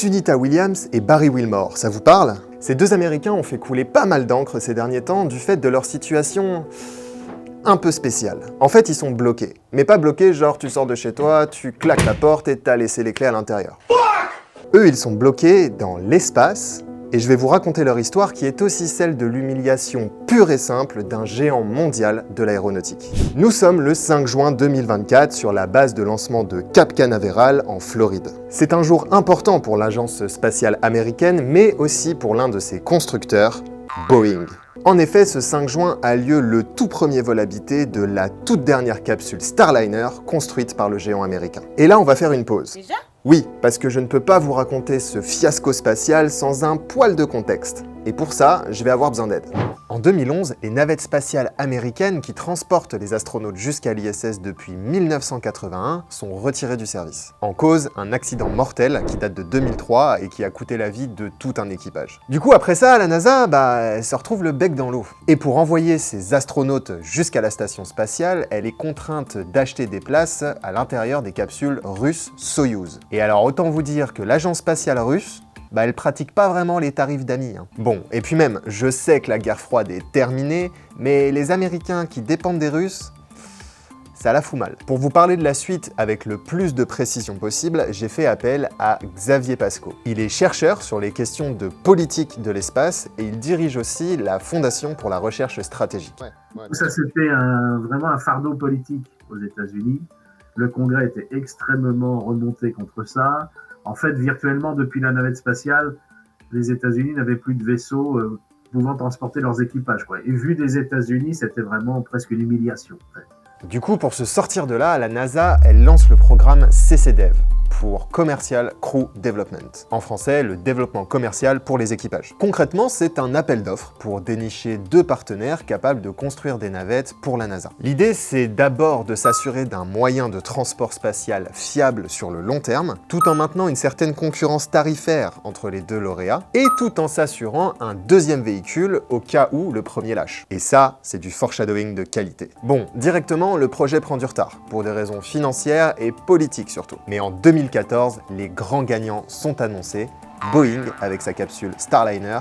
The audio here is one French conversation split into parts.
Sunita Williams et Barry Wilmore, ça vous parle? Ces deux Américains ont fait couler pas mal d'encre ces derniers temps du fait de leur situation un peu spéciale. En fait, ils sont bloqués. Mais pas bloqués genre tu sors de chez toi, tu claques la porte et t'as laissé les clés à l'intérieur. Eux, ils sont bloqués dans l'espace, et je vais vous raconter leur histoire qui est aussi celle de l'humiliation pure et simple d'un géant mondial de l'aéronautique. Nous sommes le 5 juin 2024 sur la base de lancement de Cap Canaveral en Floride. C'est un jour important pour l'agence spatiale américaine, mais aussi pour l'un de ses constructeurs, Boeing. En effet, ce 5 juin a lieu le tout premier vol habité de la toute dernière capsule Starliner construite par le géant américain. Et là, on va faire une pause. Déjà ? Oui, parce que je ne peux pas vous raconter ce fiasco spatial sans un poil de contexte. Et pour ça, je vais avoir besoin d'aide. En 2011, les navettes spatiales américaines qui transportent les astronautes jusqu'à l'ISS depuis 1981 sont retirées du service. En cause, un accident mortel qui date de 2003 et qui a coûté la vie de tout un équipage. Du coup, après ça, la NASA, elle se retrouve le bec dans l'eau. Et pour envoyer ses astronautes jusqu'à la station spatiale, elle est contrainte d'acheter des places à l'intérieur des capsules russes Soyouz. Et alors, autant vous dire que l'agence spatiale russe, elle pratique pas vraiment les tarifs d'amis. Bon, et puis même, je sais que la guerre froide est terminée, mais les Américains qui dépendent des Russes, ça la fout mal. Pour vous parler de la suite avec le plus de précision possible, j'ai fait appel à Xavier Pasco. Il est chercheur sur les questions de politique de l'espace et il dirige aussi la Fondation pour la recherche stratégique. Ça, c'était vraiment un fardeau politique aux États-Unis. Le Congrès était extrêmement remonté contre ça. En fait, virtuellement, depuis la navette spatiale, les États-Unis n'avaient plus de vaisseaux pouvant transporter leurs équipages, quoi. Et vu des États-Unis, c'était vraiment presque une humiliation. En fait. Du coup, pour se sortir de là, la NASA, elle lance le programme CCDEV, pour Commercial Crew Development. En français, le développement commercial pour les équipages. Concrètement, c'est un appel d'offres pour dénicher deux partenaires capables de construire des navettes pour la NASA. L'idée, c'est d'abord de s'assurer d'un moyen de transport spatial fiable sur le long terme, tout en maintenant une certaine concurrence tarifaire entre les deux lauréats, et tout en s'assurant un deuxième véhicule au cas où le premier lâche. Et ça, c'est du foreshadowing de qualité. Bon, directement, le projet prend du retard, pour des raisons financières et politiques surtout. Mais en 2014, les grands gagnants sont annoncés, Boeing avec sa capsule Starliner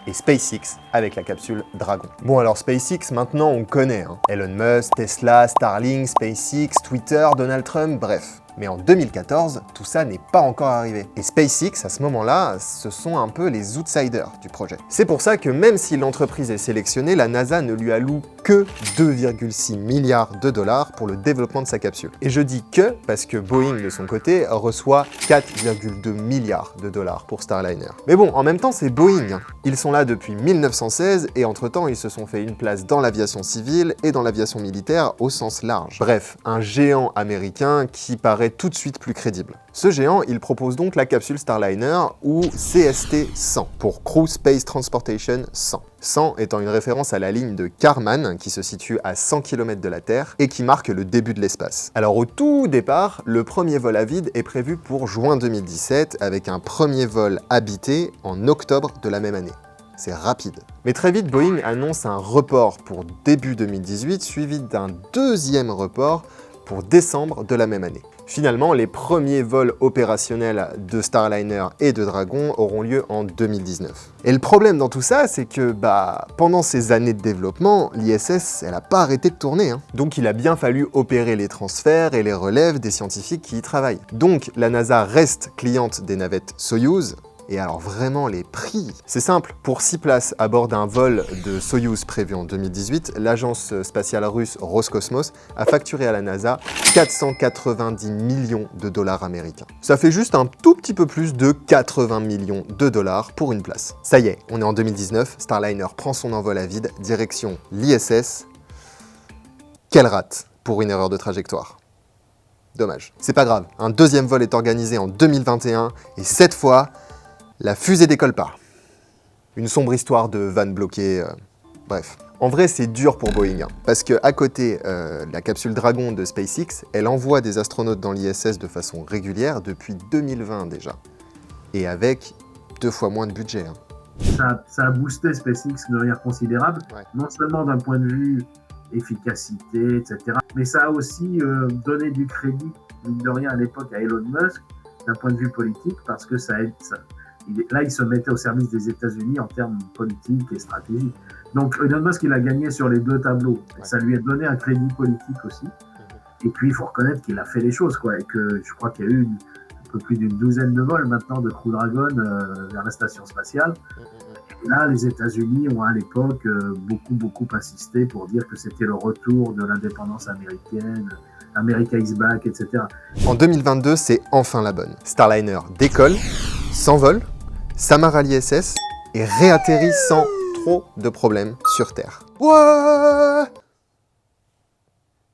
et SpaceX avec la capsule Dragon. Bon alors SpaceX maintenant on connaît, Elon Musk, Tesla, Starlink, SpaceX, Twitter, Donald Trump, bref. Mais en 2014, tout ça n'est pas encore arrivé. Et SpaceX, à ce moment-là, ce sont un peu les outsiders du projet. C'est pour ça que même si l'entreprise est sélectionnée, la NASA ne lui alloue que 2,6 milliards de dollars pour le développement de sa capsule. Et je dis que parce que Boeing, de son côté, reçoit 4,2 milliards de dollars pour Starliner. Mais bon, en même temps, c'est Boeing. Ils sont là depuis 1916 et entre-temps, ils se sont fait une place dans l'aviation civile et dans l'aviation militaire au sens large. Bref, un géant américain qui paraît tout de suite plus crédible. Ce géant, il propose donc la capsule Starliner ou CST-100 pour Crew Space Transportation 100. 100 étant une référence à la ligne de Kármán qui se situe à 100 km de la Terre et qui marque le début de l'espace. Alors au tout départ, le premier vol à vide est prévu pour juin 2017 avec un premier vol habité en octobre de la même année. C'est rapide. Mais très vite, Boeing annonce un report pour début 2018 suivi d'un deuxième report pour décembre de la même année. Finalement, les premiers vols opérationnels de Starliner et de Dragon auront lieu en 2019. Et le problème dans tout ça, c'est que pendant ces années de développement, l'ISS, elle n'a pas arrêté de tourner. Donc il a bien fallu opérer les transferts et les relèves des scientifiques qui y travaillent. Donc la NASA reste cliente des navettes Soyouz. Et alors vraiment les prix, c'est simple, pour 6 places à bord d'un vol de Soyouz prévu en 2018, l'agence spatiale russe Roscosmos a facturé à la NASA 490 millions de dollars américains. Ça fait juste un tout petit peu plus de 80 millions de dollars pour une place. Ça y est, on est en 2019, Starliner prend son envol à vide, direction l'ISS. Quelle rate pour une erreur de trajectoire. Dommage. C'est pas grave, un deuxième vol est organisé en 2021 et cette fois, la fusée décolle pas. Une sombre histoire de vanne bloquée, bref. En vrai, c'est dur pour Boeing, parce qu'à côté, la capsule Dragon de SpaceX, elle envoie des astronautes dans l'ISS de façon régulière depuis 2020 déjà. Et avec 2 fois moins de budget. Ça a boosté SpaceX de manière considérable, non seulement d'un point de vue efficacité, etc., mais ça a aussi donné du crédit, mine de rien, à l'époque, à Elon Musk, d'un point de vue politique parce que ça aide. Là, il se mettait au service des États-Unis en termes politiques et stratégiques. Donc, Elon Musk, il a gagné sur les deux tableaux. Ouais. Ça lui a donné un crédit politique aussi. Et puis, il faut reconnaître qu'il a fait les choses, quoi. Et que je crois qu'il y a eu un peu plus d'une douzaine de vols maintenant de Crew Dragon vers la station spatiale. Et là, les États-Unis ont à l'époque beaucoup insisté pour dire que c'était le retour de l'indépendance américaine, America is back, etc. En 2022, c'est enfin la bonne. Starliner décolle, s'envole, s'amarre à l'ISS et réatterrit sans trop de problèmes sur Terre. Ouais.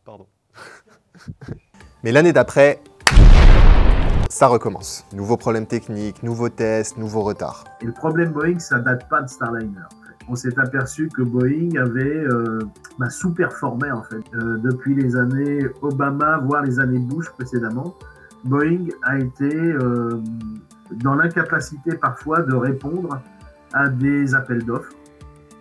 Pardon. Mais l'année d'après, ça recommence. Nouveaux problèmes techniques, nouveaux tests, nouveaux retards. Et le problème Boeing, ça date pas de Starliner. On s'est aperçu que Boeing avait sous-performé en fait. Depuis les années Obama, voire les années Bush précédemment, Boeing a été dans l'incapacité parfois de répondre à des appels d'offres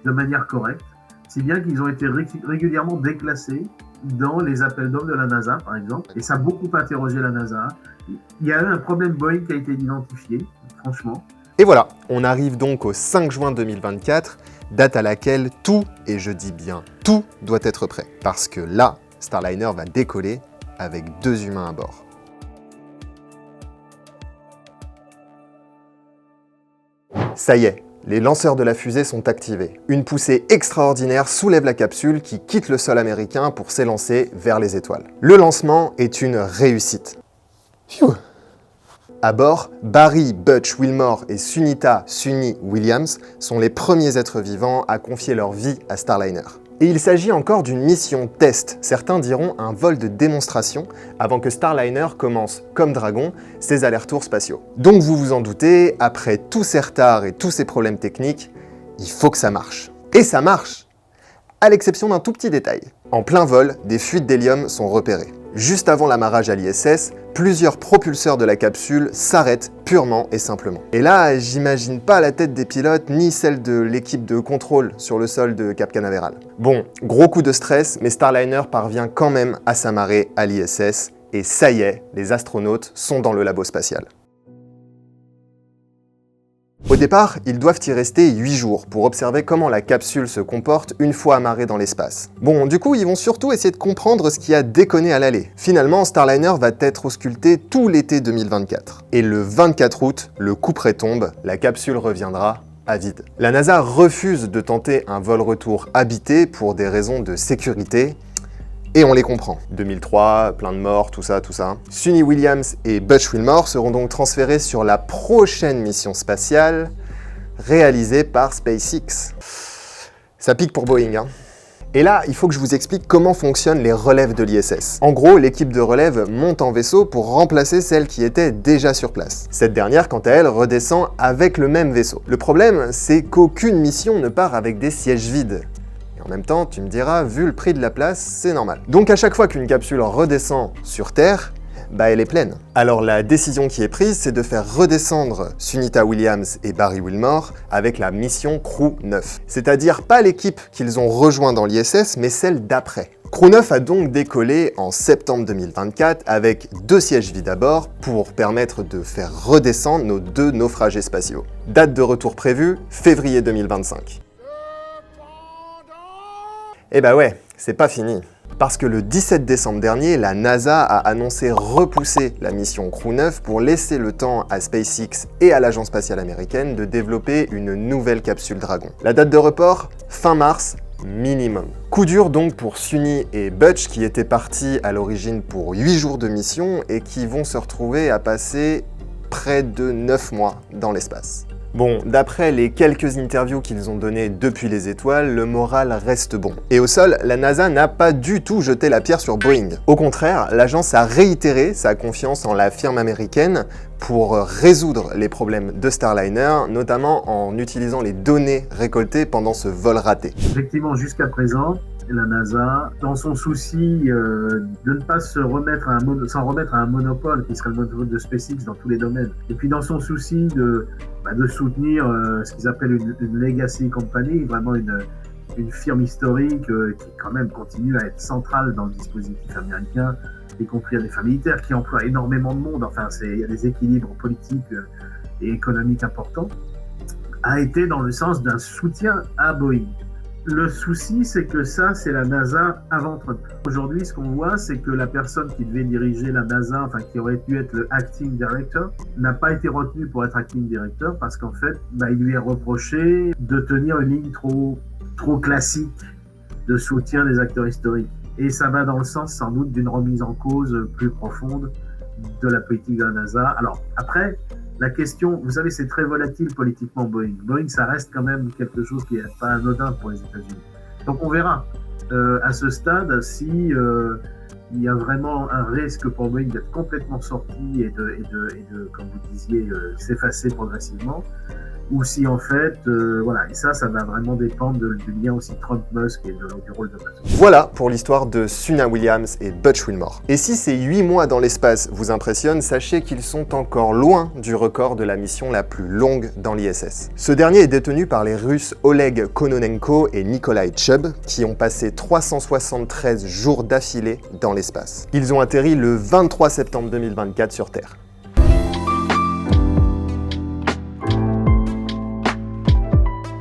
de manière correcte, si bien qu'ils ont été régulièrement déclassés dans les appels d'offres de la NASA, par exemple, et ça a beaucoup interrogé la NASA. Il y a eu un problème Boeing qui a été identifié, franchement. Et voilà, on arrive donc au 5 juin 2024, date à laquelle tout, et je dis bien tout, doit être prêt. Parce que là, Starliner va décoller avec 2 humains à bord. Ça y est, les lanceurs de la fusée sont activés. Une poussée extraordinaire soulève la capsule qui quitte le sol américain pour s'élancer vers les étoiles. Le lancement est une réussite. Phew. À bord, Barry Butch Wilmore et Sunita Suni Williams sont les premiers êtres vivants à confier leur vie à Starliner. Et il s'agit encore d'une mission test, certains diront un vol de démonstration, avant que Starliner commence, comme Dragon, ses allers-retours spatiaux. Donc vous vous en doutez, après tous ces retards et tous ces problèmes techniques, il faut que ça marche. Et ça marche! À l'exception d'un tout petit détail. En plein vol, des fuites d'hélium sont repérées. Juste avant l'amarrage à l'ISS, plusieurs propulseurs de la capsule s'arrêtent purement et simplement. Et là, j'imagine pas la tête des pilotes ni celle de l'équipe de contrôle sur le sol de Cap Canaveral. Bon, gros coup de stress, mais Starliner parvient quand même à s'amarrer à l'ISS et ça y est, les astronautes sont dans le labo spatial. Au départ, ils doivent y rester 8 jours pour observer comment la capsule se comporte une fois amarrée dans l'espace. Bon, du coup, ils vont surtout essayer de comprendre ce qui a déconné à l'aller. Finalement, Starliner va être ausculté tout l'été 2024. Et le 24 août, le couperet tombe, la capsule reviendra à vide. La NASA refuse de tenter un vol-retour habité pour des raisons de sécurité, et on les comprend. 2003, plein de morts, tout ça. Suni Williams et Butch Wilmore seront donc transférés sur la prochaine mission spatiale réalisée par SpaceX. Ça pique pour Boeing, hein. Et là, il faut que je vous explique comment fonctionnent les relèves de l'ISS. En gros, l'équipe de relève monte en vaisseau pour remplacer celle qui était déjà sur place. Cette dernière, quant à elle, redescend avec le même vaisseau. Le problème, c'est qu'aucune mission ne part avec des sièges vides. En même temps, tu me diras, vu le prix de la place, c'est normal. Donc à chaque fois qu'une capsule redescend sur Terre, elle est pleine. Alors la décision qui est prise, c'est de faire redescendre Sunita Williams et Barry Wilmore avec la mission Crew 9. C'est-à-dire pas l'équipe qu'ils ont rejoint dans l'ISS, mais celle d'après. Crew 9 a donc décollé en septembre 2024 avec 2 sièges vides à bord pour permettre de faire redescendre nos 2 naufragés spatiaux. Date de retour prévue, février 2025. Eh bah ouais, c'est pas fini. Parce que le 17 décembre dernier, la NASA a annoncé repousser la mission Crew 9 pour laisser le temps à SpaceX et à l'Agence spatiale américaine de développer une nouvelle capsule Dragon. La date de report, fin mars minimum. Coup dur donc pour Suni et Butch qui étaient partis à l'origine pour 8 jours de mission et qui vont se retrouver à passer près de 9 mois dans l'espace. Bon, d'après les quelques interviews qu'ils ont données depuis les étoiles, le moral reste bon. Et au sol, la NASA n'a pas du tout jeté la pierre sur Boeing. Au contraire, l'agence a réitéré sa confiance en la firme américaine pour résoudre les problèmes de Starliner, notamment en utilisant les données récoltées pendant ce vol raté. Effectivement, jusqu'à présent, la NASA, dans son souci de ne pas s'en remettre à un monopole qui serait le monopole de SpaceX dans tous les domaines, et puis dans son souci de soutenir ce qu'ils appellent une legacy company, vraiment une firme historique qui quand même continue à être centrale dans le dispositif américain y compris à des fins militaires qui emploient énormément de monde, enfin il y a des équilibres politiques et économiques importants, a été dans le sens d'un soutien à Boeing. Le souci, c'est que ça, c'est la NASA avant Trump. Aujourd'hui, ce qu'on voit, c'est que la personne qui devait diriger la NASA, enfin qui aurait dû être le acting director, n'a pas été retenue pour être acting director parce qu'en fait, il lui est reproché de tenir une ligne trop classique de soutien des acteurs historiques. Et ça va dans le sens, sans doute, d'une remise en cause plus profonde de la politique de la NASA. Alors, après, la question, vous savez, c'est très volatile politiquement, Boeing. Boeing, ça reste quand même quelque chose qui n'est pas anodin pour les États-Unis. Donc, on verra à ce stade si il y a vraiment un risque pour Boeing d'être complètement sorti et de comme vous disiez, s'effacer progressivement, ou si en fait, voilà, et ça va vraiment dépendre du lien aussi Trump-Musk et du rôle de Musk. Voilà pour l'histoire de Suna Williams et Butch Wilmore. Et si ces 8 mois dans l'espace vous impressionnent, sachez qu'ils sont encore loin du record de la mission la plus longue dans l'ISS. Ce dernier est détenu par les Russes Oleg Kononenko et Nikolai Chubb, qui ont passé 373 jours d'affilée dans l'espace. Ils ont atterri le 23 septembre 2024 sur Terre.